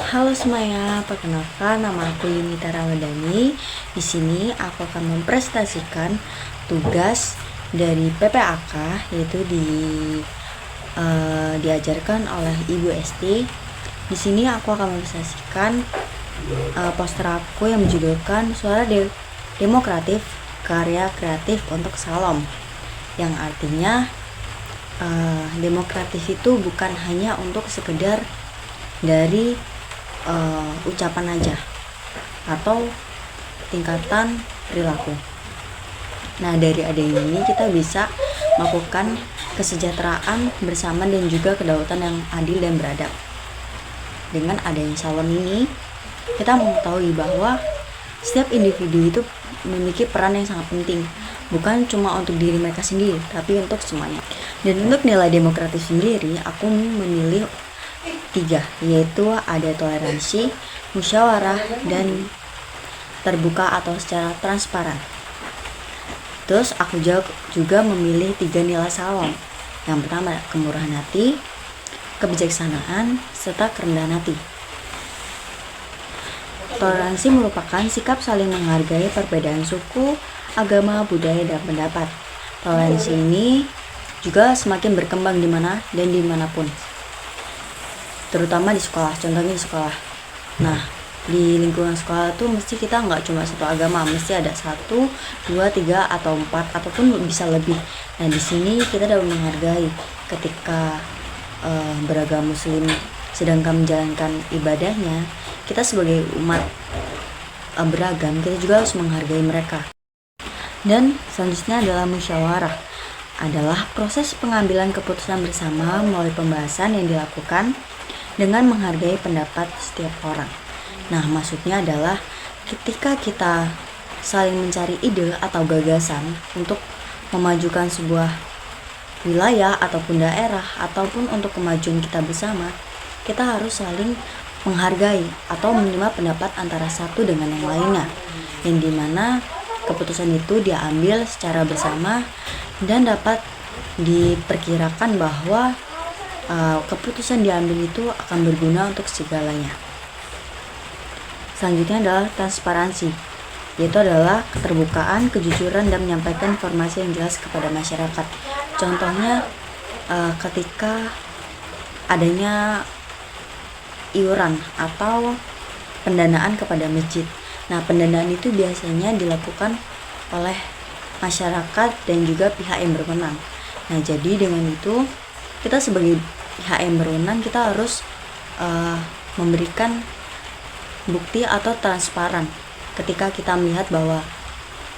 Halo semuanya, perkenalkan nama aku Yunita Ramadhani. Di sini aku akan mempresentasikan tugas dari PPAK, yaitu diajarkan oleh Ibu Esti. Di sini aku akan mempresentasikan poster aku yang menjudulkan Suara Demokratif Karya Kreatif untuk Salom, yang artinya demokratis itu bukan hanya untuk sekedar dari ucapan aja atau tingkatan perilaku. Nah, dari adanya ini kita bisa melakukan kesejahteraan bersama dan juga kedaulatan yang adil dan beradab. Dengan adanya salon ini, kita mengetahui bahwa setiap individu itu memiliki peran yang sangat penting, bukan cuma untuk diri mereka sendiri, tapi untuk semuanya. Dan untuk nilai demokratis sendiri, aku memilih 3, yaitu ada toleransi, musyawarah, dan terbuka atau secara transparan. Terus aku juga memilih 3 nilai salom. Yang pertama, kemurahan hati, kebijaksanaan, serta kerendahan hati. Toleransi merupakan sikap saling menghargai perbedaan suku, agama, budaya, dan pendapat. Toleransi ini juga semakin berkembang di mana dan dimanapun, terutama di sekolah. Contohnya di sekolah. Nah, di lingkungan sekolah tuh mesti kita nggak cuma satu agama, mesti ada 1, 2, 3, atau 4, ataupun bisa lebih. Nah, di sini kita dapat menghargai ketika beragama Muslim sedangkan menjalankan ibadahnya, kita sebagai umat beragam, kita juga harus menghargai mereka. Dan selanjutnya adalah musyawarah, adalah proses pengambilan keputusan bersama melalui pembahasan yang dilakukan dengan menghargai pendapat setiap orang. Nah, maksudnya adalah ketika kita saling mencari ide atau gagasan untuk memajukan sebuah wilayah ataupun daerah ataupun untuk kemajuan kita bersama, kita harus saling menghargai atau menerima pendapat antara satu dengan yang lainnya, yang dimana keputusan itu diambil secara bersama dan dapat diperkirakan bahwa keputusan diambil itu akan berguna untuk segalanya. Selanjutnya adalah transparansi, yaitu adalah keterbukaan, kejujuran, dan menyampaikan informasi yang jelas kepada masyarakat. Contohnya ketika adanya iuran atau pendanaan kepada masjid. Nah, pendanaan itu biasanya dilakukan oleh masyarakat dan juga pihak yang berwenang. Nah, jadi dengan itu kita sebagai pihak yang berwenang, kita harus memberikan bukti atau transparan ketika kita melihat bahwa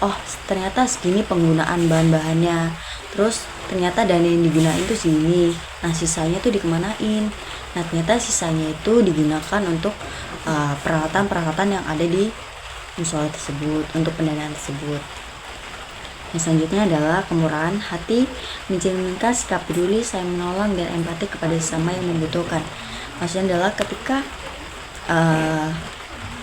oh, ternyata segini penggunaan bahan-bahannya, terus ternyata dana yang digunakan itu segini, nah sisanya tuh dikemanain. Nah, ternyata sisanya itu digunakan untuk peralatan-peralatan yang ada di musola tersebut, untuk pendanaan tersebut. Yang selanjutnya adalah kemurahan hati, mencerminkan sikap peduli, saling menolong, dan empati kepada sesama yang membutuhkan. Maksudnya adalah ketika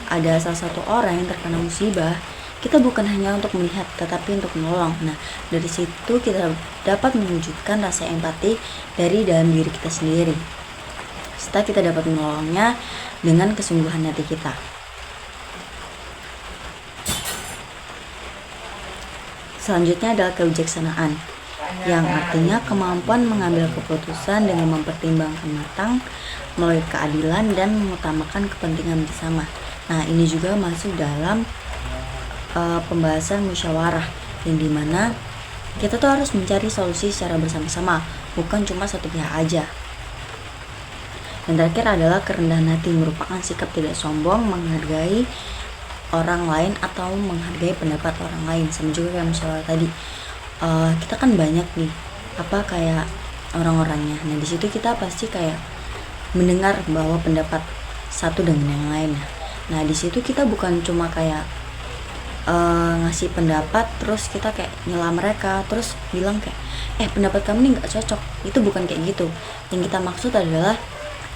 ada salah satu orang yang terkena musibah, kita bukan hanya untuk melihat, tetapi untuk menolong. Nah, dari situ kita dapat mewujudkan rasa empati dari dalam diri kita sendiri, serta kita dapat menolongnya dengan kesungguhan hati kita. Selanjutnya adalah kebijaksanaan, yang artinya kemampuan mengambil keputusan dengan mempertimbangkan matang, melalui keadilan, dan mengutamakan kepentingan bersama. Nah, ini juga masuk dalam pembahasan musyawarah, yang dimana kita tuh harus mencari solusi secara bersama-sama, bukan cuma satu pihak aja. Yang terakhir adalah kerendahan hati, merupakan sikap tidak sombong, menghargai orang lain atau menghargai pendapat orang lain. Sama juga kayak musyawarah tadi, kita kan banyak nih kayak orang-orangnya. Nah, di situ kita pasti kayak mendengar bahwa pendapat satu dengan yang lain. Nah, di situ kita bukan cuma kayak ngasih pendapat terus kita kayak nyela mereka terus bilang kayak pendapat kamu ini nggak cocok. Itu bukan kayak gitu. Yang kita maksud adalah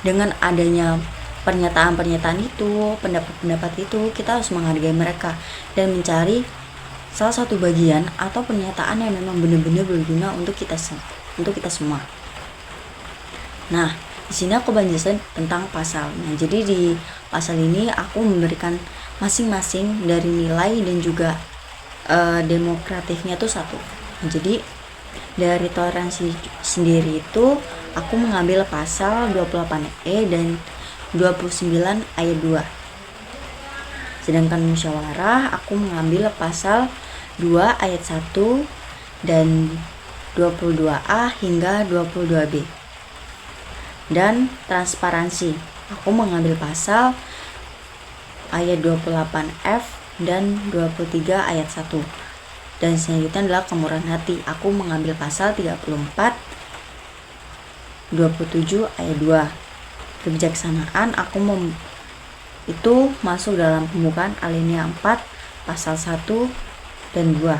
dengan adanya pernyataan-pernyataan itu, pendapat-pendapat itu, kita harus menghargai mereka dan mencari salah satu bagian atau pernyataan yang memang benar-benar berguna untuk kita semua. Nah, Di sini aku menjelaskan tentang pasal. Nah, jadi di pasal ini aku memberikan masing-masing dari nilai dan juga demokratifnya tuh 1. Nah, jadi dari toleransi sendiri itu aku mengambil pasal 28E dan 29 ayat 2. Sedangkan musyawarah aku mengambil pasal 2 ayat 1 dan 22A hingga 22B. Dan transparansi aku mengambil pasal ayat 28F dan 23 ayat 1. Dan selanjutnya adalah kemurahan hati, aku mengambil pasal 34 27 ayat 2. Kebijaksanaan aku itu masuk dalam pembukaan alinea 4 pasal 1 dan 2.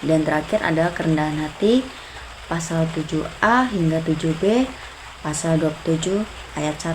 Dan terakhir ada kerendahan hati pasal 7A hingga 7B, pasal 27 ayat 1